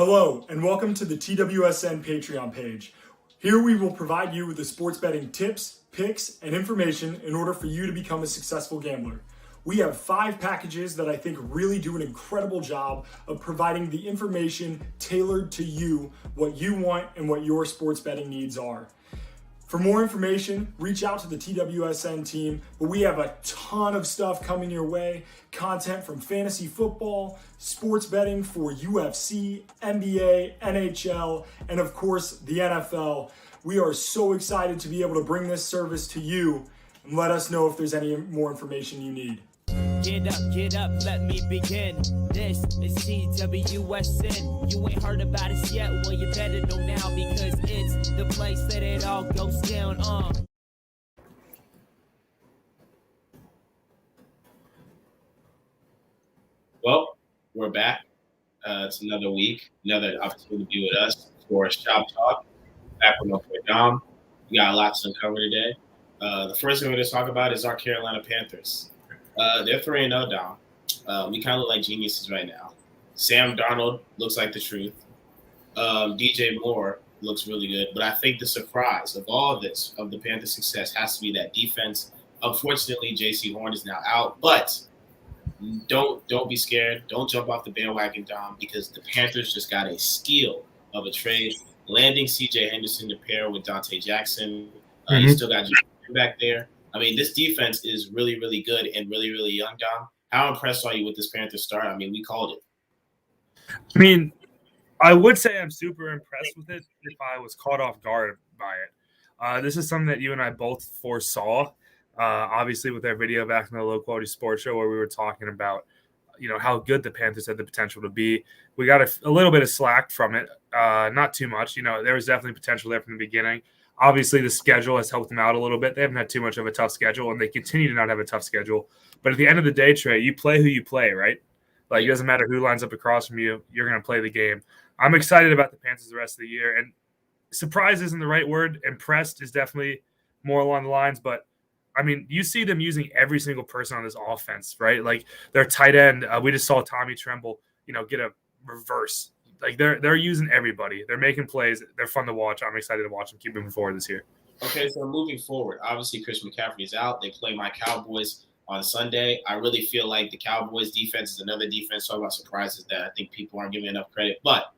Hello, and welcome to the TWSN Patreon page. Here we will provide you with the sports betting tips, picks, and information in order for you to become a successful gambler. We have 5 packages that I think really do an incredible job of providing the information tailored to you, what you want, and what your sports betting needs are. For more information, reach out to the TWSN team, but we have a ton of stuff coming your way. Content from fantasy football, sports betting for UFC, NBA, NHL, and of course, the NFL. We are so excited to be able to bring this service to you, and let us know if there's any more information you need. Get up, let me begin. This is TWSN. You ain't heard about us yet, well you better know now because it's the place that it all goes down on. Well, we're back. It's another week, another opportunity to be with us for ShopTalk. Back with my boy Dom. We got a lot to uncover today. The first thing we're going to talk about is our Carolina Panthers. They're 3-0 down. We kind of look like geniuses right now. Sam Darnold looks like the truth. DJ Moore looks really good. But I think the surprise of all of this, of the Panthers' success, has to be that defense. Unfortunately, J.C. Horn is now out. But don't be scared. Don't jump off the bandwagon, Dom, because the Panthers just got a steal of a trade. Landing C.J. Henderson to pair with Dante Jackson. You still got Jim back there. I mean, this defense is really, really good and really, really young, Dom. How impressed are you with this Panthers start? I mean, we called it. I mean, I would say I'm super impressed with it if I was caught off guard by it. This is something that you and I both foresaw, obviously with our video back in the Low Quality Sports Show where we were talking about, how good the Panthers had the potential to be. We got a little bit of slack from it, not too much. There was definitely potential there from the beginning. Obviously, the schedule has helped them out a little bit. They haven't had too much of a tough schedule, and they continue to not have a tough schedule. But at the end of the day, Trey, you play who you play, right? Like, it doesn't matter who lines up across from you. You're going to play the game. I'm excited about the Panthers the rest of the year. And surprise isn't the right word. Impressed is definitely more along the lines. But, I mean, you see them using every single person on this offense, right? Like, their tight end, we just saw Tommy Tremble, get a reverse. Like, they're using everybody. They're making plays. They're fun to watch. I'm excited to watch them keep moving forward this year. Okay, so moving forward, obviously Chris McCaffrey is out. They play my Cowboys on Sunday. I really feel like the Cowboys defense is another defense. Talk about surprises that I think people aren't giving enough credit. But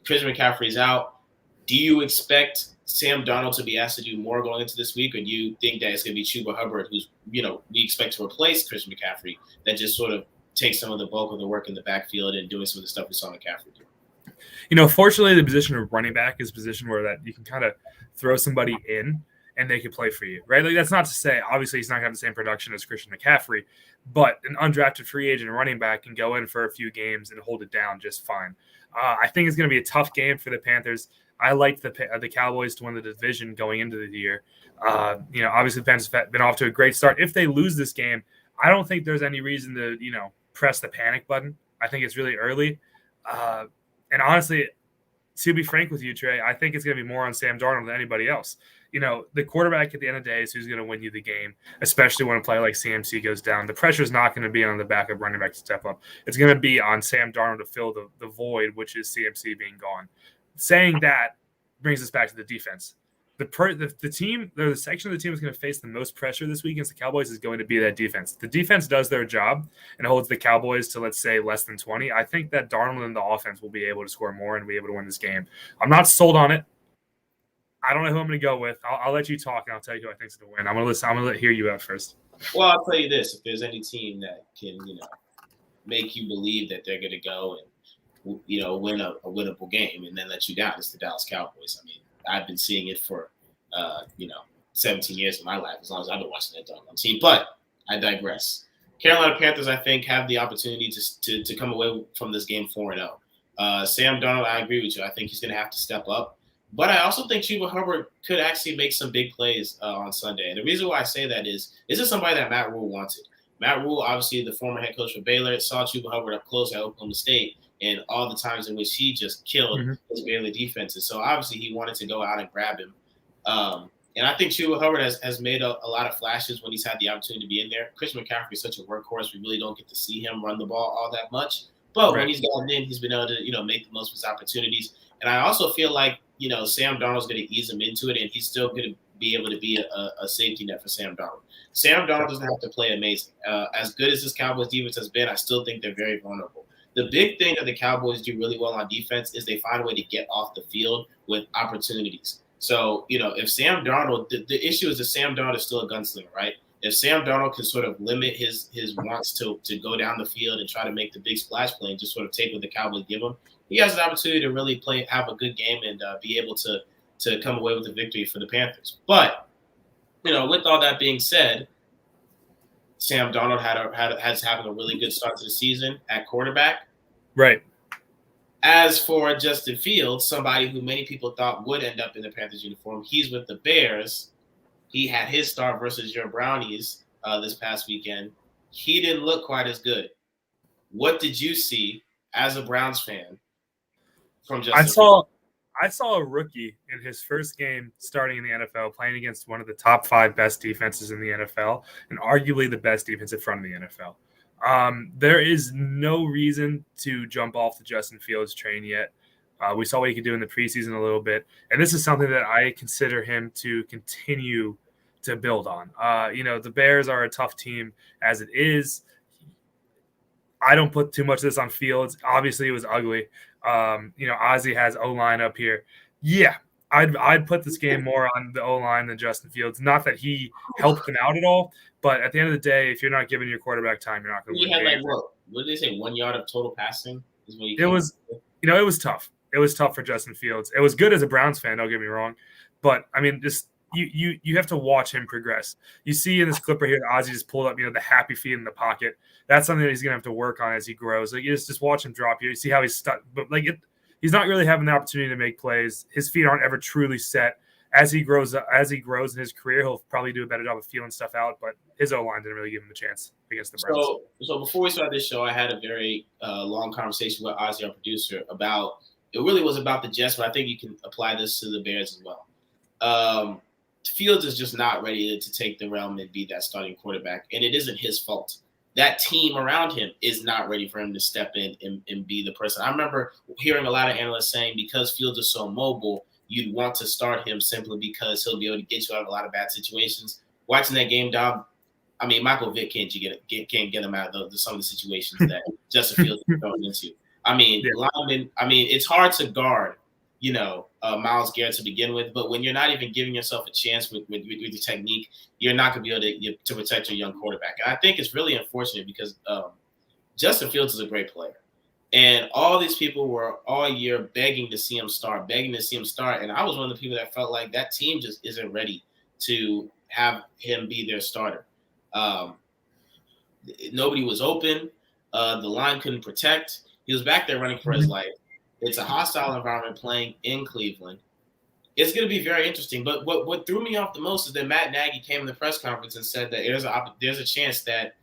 Chris McCaffrey is out. Do you expect Sam Darnold to be asked to do more going into this week, or do you think that it's going to be Chuba Hubbard, who's, we expect to replace Chris McCaffrey, that just sort of take some of the bulk of the work in the backfield and doing some of the stuff we saw McCaffrey do? Fortunately, the position of running back is a position where that you can kind of throw somebody in and they can play for you, right? Like, that's not to say, obviously, he's not going to have the same production as Christian McCaffrey, but an undrafted free agent running back can go in for a few games and hold it down just fine. I think it's going to be a tough game for the Panthers. I like the Cowboys to win the division going into the year. Obviously, the Panthers have been off to a great start. If they lose this game, I don't think there's any reason to, press the panic button. I think it's really early. And honestly, to be frank with you, Trey, I think it's going to be more on Sam Darnold than anybody else. The quarterback at the end of the day is who's going to win you the game, especially when a play like CMC goes down. The pressure is not going to be on the backup running back to step up. It's going to be on Sam Darnold to fill the void, which is CMC being gone. Saying that brings us back to the defense. The team, or the section of the team is going to face the most pressure this week against the Cowboys is going to be that defense. The defense does their job and holds the Cowboys to, let's say, less than 20. I think that Darnold and the offense will be able to score more and be able to win this game. I'm not sold on it. I don't know who I'm going to go with. I'll let you talk, and I'll tell you who I think is going to win. I'm going to hear you out first. Well, I'll tell you this. If there's any team that can, make you believe that they're going to go and, win a winnable game and then let you down, it's the Dallas Cowboys. I mean, I've been seeing it for, 17 years of my life, as long as I've been watching that doggone team. But I digress. Carolina Panthers, I think, have the opportunity to come away from this game 4-0. Sam Darnold, I agree with you. I think he's going to have to step up. But I also think Chuba Hubbard could actually make some big plays on Sunday. And the reason why I say that is somebody that Matt Rule wanted. Matt Rule, obviously the former head coach for Baylor, saw Chuba Hubbard up close at Oklahoma State and all the times in which he just killed his Baylor defenses. So obviously he wanted to go out and grab him. And I think Chuba Hubbard has made a lot of flashes when he's had the opportunity to be in there. Christian McCaffrey is such a workhorse. We really don't get to see him run the ball all that much. But when he's gotten in, he's been able to, make the most of his opportunities. And I also feel like, Sam Darnold's going to ease him into it, and he's still going to be able to be a safety net for Sam Darnold. Sam Darnold doesn't have to play amazing. As good as this Cowboys defense has been, I still think they're very vulnerable. The big thing that the Cowboys do really well on defense is they find a way to get off the field with opportunities. So, if Sam Darnold, the issue is that Sam Darnold is still a gunslinger, right? If Sam Darnold can sort of limit his wants to go down the field and try to make the big splash play and just sort of take what the Cowboys give him, he has an opportunity to really have a good game and be able to come away with a victory for the Panthers. But, with all that being said, Sam Darnold has having a really good start to the season at quarterback. Right. As for Justin Fields, somebody who many people thought would end up in the Panthers uniform, he's with the Bears. He had his start versus your Brownies this past weekend. He didn't look quite as good. What did you see as a Browns fan from Justin Fields? I saw a rookie in his first game starting in the NFL playing against one of the top 5 best defenses in the NFL and arguably the best defensive front in the NFL. There is no reason to jump off the Justin Fields train yet. We saw what he could do in the preseason a little bit, and this is something that I consider him to continue to build on. The Bears are a tough team as it is. I don't put too much of this on Fields. Obviously, it was ugly. Ozzy has O-line up here. Yeah, I'd put this game more on the O-line than Justin Fields. Not that he helped them out at all, but at the end of the day, if you're not giving your quarterback time, you're not going to win. He had what did they say? 1 yard of total passing is what it was. It was tough. It was tough for Justin Fields. It was good as a Browns fan. Don't get me wrong, but I mean, just you have to watch him progress. You see in this clip right here, Ozzy just pulled up, the happy feet in the pocket. That's something that he's gonna have to work on as he grows. Like you just watch him drop. You see how he's stuck, but he's not really having the opportunity to make plays. His feet aren't ever truly set. As he grows in his career, he'll probably do a better job of feeling stuff out. But his O-line didn't really give him a chance against the Browns. So before we started this show, I had a very long conversation with Ozzy, our producer, about it. Really was about the Jets, but I think you can apply this to the Bears as well. Fields is just not ready to take the realm and be that starting quarterback, and it isn't his fault. That team around him is not ready for him to step in and be the person. I remember hearing a lot of analysts saying because Fields is so mobile, you'd want to start him simply because he'll be able to get you out of a lot of bad situations. Watching that game, Dom, I mean, Michael Vick can't get him out of some of the situations that Justin Fields is thrown into. I mean, linemen, it's hard to guard, Myles Garrett to begin with, but when you're not even giving yourself a chance with your technique, you're not going to be able to protect your young quarterback. And I think it's really unfortunate because Justin Fields is a great player. And all these people were all year begging to see him start. And I was one of the people that felt like that team just isn't ready to have him be their starter. Nobody was open. The line couldn't protect. He was back there running for his life. It's a hostile environment playing in Cleveland. It's going to be very interesting. But what threw me off the most is that Matt Nagy came in the press conference and said that there's a chance that,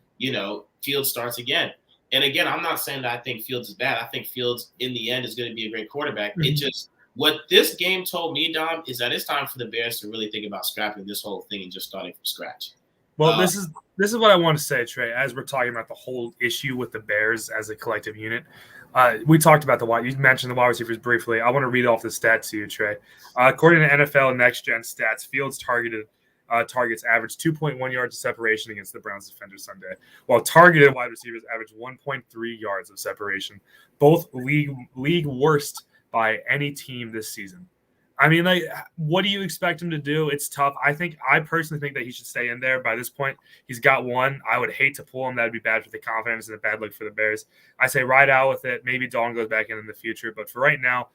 Fields starts again. And again, I'm not saying that I think Fields is bad. I think Fields, in the end, is going to be a great quarterback. Mm-hmm. It just what this game told me, Dom, is that it's time for the Bears to really think about scrapping this whole thing and just starting from scratch. Well, this is what I want to say, Trey. As we're talking about the whole issue with the Bears as a collective unit, we talked about you mentioned the wide receivers briefly. I want to read off the stats to you, Trey. According to NFL Next Gen Stats, Fields targets averaged 2.1 yards of separation against the Browns defenders Sunday, while targeted wide receivers averaged 1.3 yards of separation, both league worst by any team this season. I mean, what do you expect him to do? It's tough. I personally think that he should stay in there. By this point, he's got one. I would hate to pull him. That would be bad for the confidence and a bad look for the Bears. I say ride out with it. Maybe Dalton goes back in the future. But for right now,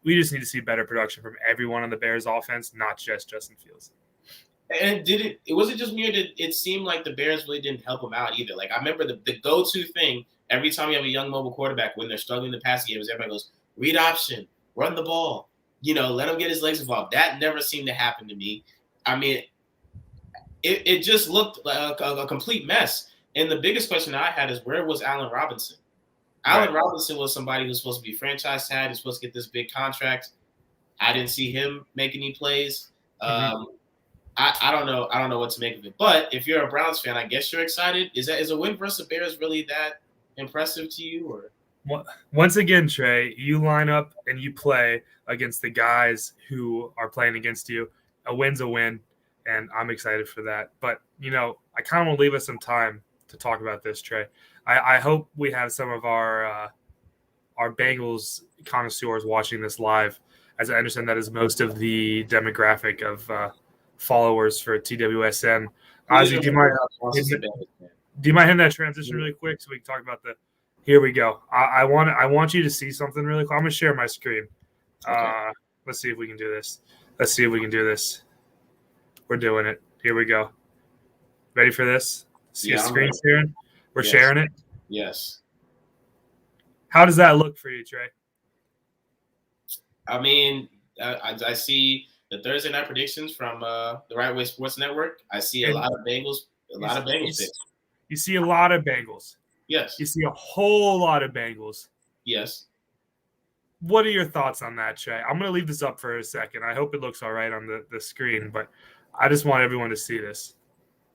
we just need to see better production from everyone on the Bears offense, not just Justin Fields. And was it just me or did it seem like the Bears really didn't help him out either? Like, I remember the go-to thing every time you have a young mobile quarterback when they're struggling to pass the game is everybody goes, read option, run the ball. Let him get his legs involved. That never seemed to happen to me. I mean, it just looked like a complete mess. And the biggest question I had is, where was Allen Robinson? Allen Robinson was somebody who's supposed to be franchise tag. He's supposed to get this big contract. I didn't see him make any plays. I don't know. I don't know what to make of it. But if you're a Browns fan, I guess you're excited. Is a win versus the Bears really that impressive to you? Or Once again, Trey, you line up and you play against the guys who are playing against you. A win's a win, and I'm excited for that. But, I kind of want to leave us some time to talk about this, Trey. I hope we have some of our Bengals connoisseurs watching this live, as I understand that is most of the demographic of followers for TWSN. Ozzy, do you mind hitting that transition really quick so we can talk about the? Here we go. I want you to see something really quick. I'm gonna share my screen. Okay. Let's see if we can do this. We're doing it. Here we go. Ready for this? See a screen sharing? We're sharing it. Yes. How does that look for you, Trey? I mean, I see the Thursday night predictions from the Right Way Sports Network. I see a lot of Bengals picks. You see a lot of Bengals. Yes. You see a whole lot of Bengals. Yes. What are your thoughts on that, Trey? I'm going to leave this up for a second. I hope it looks all right on the screen, but I just want everyone to see this.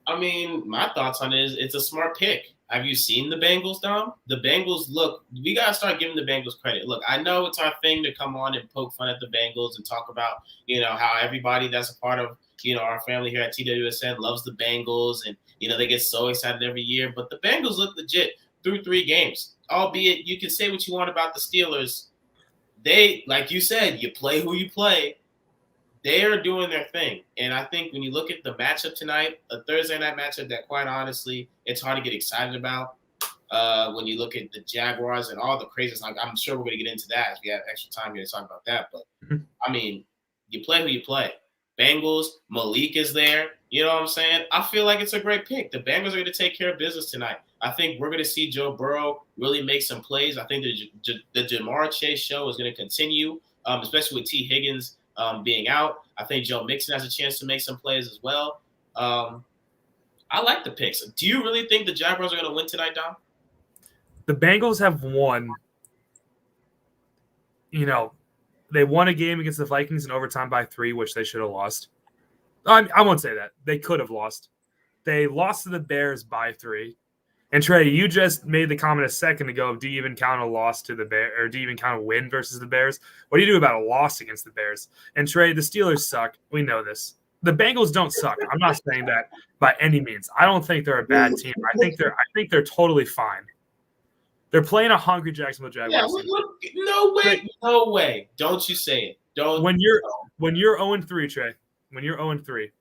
I mean, my thoughts on it is it's a smart pick. Have you seen the Bengals, Dom? The Bengals, look, we got to start giving the Bengals credit. Look, I know it's our thing to come on and poke fun at the Bengals and talk about, how everybody that's a part of, our family here at TWSN loves the Bengals and, they get so excited every year. But the Bengals look legit through 3 games, albeit you can say what you want about the Steelers. They, like you said, you play who you play. They are doing their thing. And I think when you look at the matchup tonight, a Thursday night matchup that quite honestly, it's hard to get excited about. When you look at the Jaguars and all the craziness, I'm sure we're going to get into that if we have extra time here to talk about that. But, I mean, you play who you play. Bengals, Malik is there. You know what I'm saying? I feel like it's a great pick. The Bengals are going to take care of business tonight. I think we're going to see Joe Burrow really make some plays. I think the Jamar Chase show is going to continue, especially with T. Higgins being out. I think Joe Mixon has a chance to make some plays as well. I like the picks. Do you really think the Jaguars are going to win tonight, Dom? The Bengals have won. They won a game against the Vikings in overtime by 3, which they should have lost. I won't say that. They could have lost. They lost to the Bears by 3. And Trey, you just made the comment a second ago of do you even count a loss to the Bears, or do you even count a win versus the Bears? What do you do about a loss against the Bears? And Trey, the Steelers suck. We know this. The Bengals don't suck. I'm not saying that by any means. I don't think they're a bad team. I think they're totally fine. They're playing a hungry Jacksonville Jaguars. Yeah, no way. Don't you say it. Don't. When you're 0-3, Trey, when you're 0-3,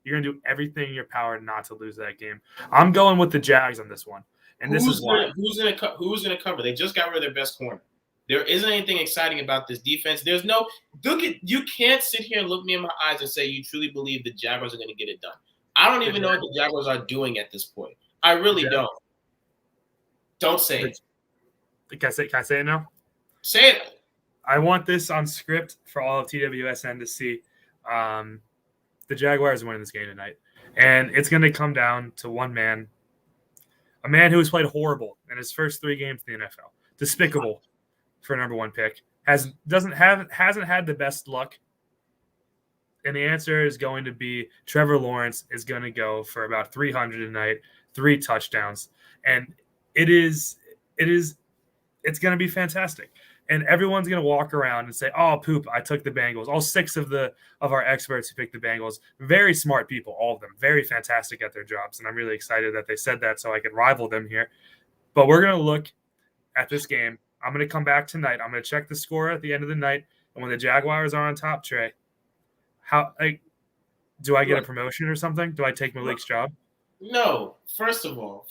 you're going to do everything in your power not to lose that game. I'm going with the Jags on this one. And this is why. Who's going to cover? They just got rid of their best corner. There isn't anything exciting about this defense. You can't sit here and look me in my eyes and say you truly believe the Jaguars are going to get it done. I don't even know what the Jaguars are doing at this point. I really don't. Don't say it. Can I say it now? Say it. I want this on script for all of TWSN to see. The Jaguars are winning this game tonight. And it's going to come down to one man, a man who has played horrible in his first 3 games in the NFL. Despicable for a number 1 pick. Hasn't had the best luck. And the answer is going to be Trevor Lawrence is going to go for about 300 tonight, 3 touchdowns. And it's going to be fantastic. And everyone's going to walk around and say, oh, poop, I took the Bengals. All 6 of our experts who picked the Bengals, very smart people, all of them, very fantastic at their jobs. And I'm really excited that they said that so I can rival them here. But we're going to look at this game. I'm going to come back tonight. I'm going to check the score at the end of the night. And when the Jaguars are on top, Trey, do I get a promotion or something? Do I take Malik's job? No. First of all,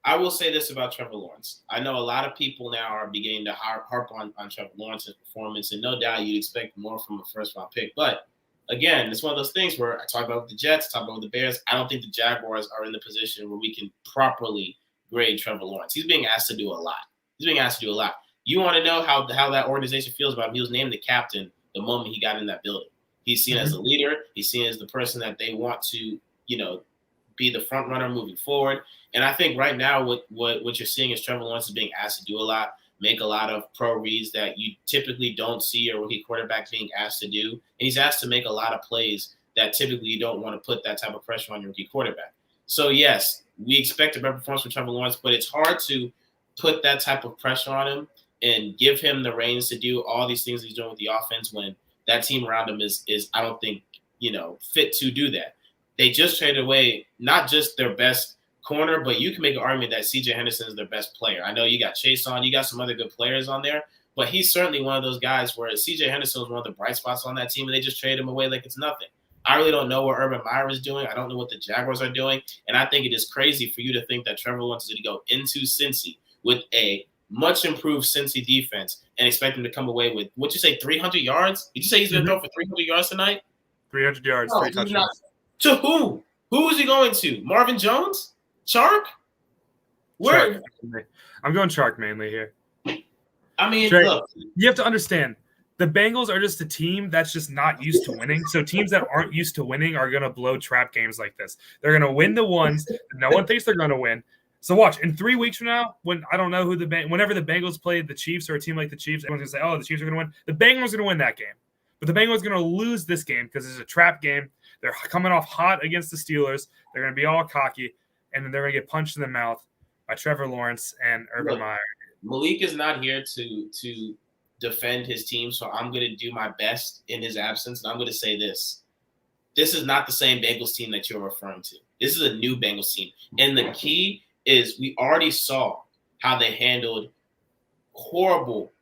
I will say this about Trevor Lawrence. I know a lot of people now are beginning to harp on Trevor Lawrence's performance, and no doubt you'd expect more from a first-round pick. But, again, it's one of those things where I talk about the Jets, talk about the Bears. I don't think the Jaguars are in the position where we can properly grade Trevor Lawrence. He's being asked to do a lot. You want to know how that organization feels about him. He was named the captain the moment he got in that building. He's seen as a leader. He's seen as the person that they want to, be the front runner moving forward. And I think right now what you're seeing is Trevor Lawrence is being asked to do a lot, make a lot of pro reads that you typically don't see a rookie quarterback being asked to do. And he's asked to make a lot of plays that typically you don't want to put that type of pressure on your rookie quarterback. So, yes, we expect a better performance from Trevor Lawrence, but it's hard to put that type of pressure on him and give him the reins to do all these things he's doing with the offense when that team around him is I don't think, fit to do that. They just traded away not just their best corner, but you can make an argument that C.J. Henderson is their best player. I know you got Chase on, you got some other good players on there, but he's certainly one of those guys where C.J. Henderson was one of the bright spots on that team, and they just traded him away like it's nothing. I really don't know what Urban Meyer is doing. I don't know what the Jaguars are doing, and I think it is crazy for you to think that Trevor Lawrence is going to go into Cincy with a much improved Cincy defense and expect him to come away with, what'd you say, 300 yards? Did you say he's going to throw for 300 yards tonight? 300 yards, 3 touchdowns. To who? Who is he going to? Marvin Jones? Chark? Where? Chark. I'm going Chark mainly here. I mean, Trey, look. You have to understand, the Bengals are just a team that's just not used to winning. So teams that aren't used to winning are going to blow trap games like this. They're going to win the ones that no one thinks they're going to win. So watch, in 3 weeks from now, when I don't know who whenever the Bengals play the Chiefs or a team like the Chiefs, everyone's going to say, oh, the Chiefs are going to win. The Bengals are going to win that game. But the Bengals are going to lose this game because it's a trap game. They're coming off hot against the Steelers. They're going to be all cocky, and then they're going to get punched in the mouth by Trevor Lawrence and Urban Meyer. Malik is not here to defend his team, so I'm going to do my best in his absence, and I'm going to say this. This is not the same Bengals team that you're referring to. This is a new Bengals team. And the key is we already saw how they handled horrible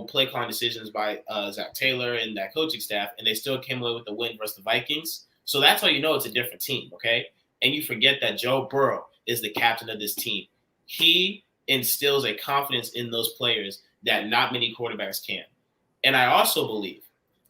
play calling decisions by Zach Taylor and that coaching staff, and they still came away with the win versus the Vikings. So that's how you know it's a different team, okay? And you forget that Joe Burrow is the captain of this team. He instills a confidence in those players that not many quarterbacks can. And I also believe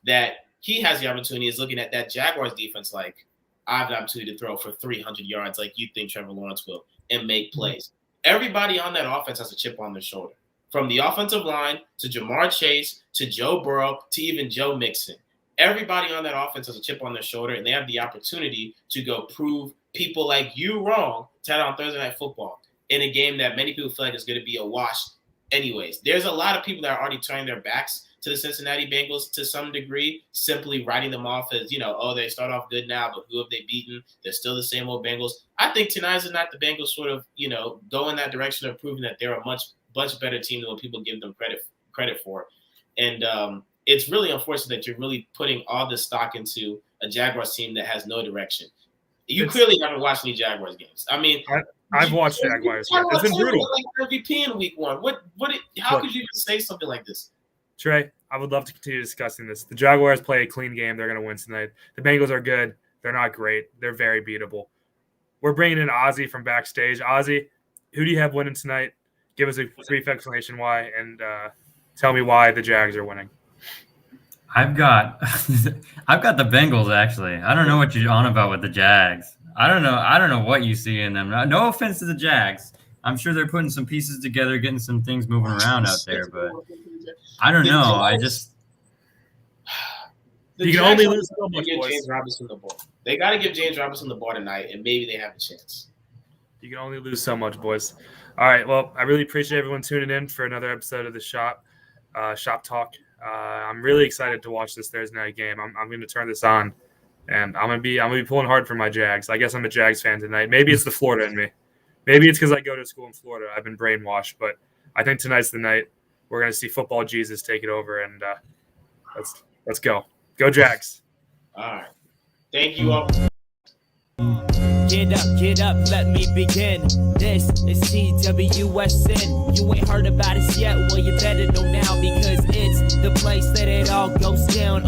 that he has the opportunity, is looking at that Jaguars defense like, I have the opportunity to throw for 300 yards like you think Trevor Lawrence will and make plays. Everybody on that offense has a chip on their shoulder. From the offensive line to Jamar Chase to Joe Burrow to even Joe Mixon. Everybody on that offense has a chip on their shoulder, and they have the opportunity to go prove people like you wrong tonight on Thursday Night Football in a game that many people feel like is going to be a wash anyways. There's a lot of people that are already turning their backs to the Cincinnati Bengals to some degree, simply writing them off as, they start off good now, but who have they beaten? They're still the same old Bengals. I think tonight is not the Bengals sort of, go in that direction of proving that they're a much better team than what people give them credit for. And it's really unfortunate that you're really putting all this stock into a Jaguars team that has no direction. You clearly haven't watched any Jaguars games. I mean, I've watched Jaguars. It's been brutal. Like MVP in week 1. How could you even say something like this? Trey, I would love to continue discussing this. The Jaguars play a clean game. They're going to win tonight. The Bengals are good. They're not great. They're very beatable. We're bringing in Ozzy from backstage. Ozzy, who do you have winning tonight? Give us a brief explanation why, and tell me why the Jags are winning. I've got the Bengals, actually. I don't know what you're on about with the Jags. I don't know what you see in them. No offense to the Jags. I'm sure they're putting some pieces together, getting some things moving around out there, but I don't know. You can only lose so much, give boys. James Robinson the ball. They got to give James Robinson the ball tonight, and maybe they have a chance. You can only lose so much, boys. All right, well, I really appreciate everyone tuning in for another episode of the Shop Talk. I'm really excited to watch this Thursday night game. I'm going to turn this on, and I'm gonna be pulling hard for my Jags. I guess I'm a Jags fan tonight. Maybe it's the Florida in me. Maybe it's because I go to school in Florida. I've been brainwashed, but I think tonight's the night we're going to see football Jesus take it over, and let's go. Go Jags. All right. Thank you all. Get up, let me begin. This is TWSN. You ain't heard about us yet, well you better know now because it's the place that it all goes down.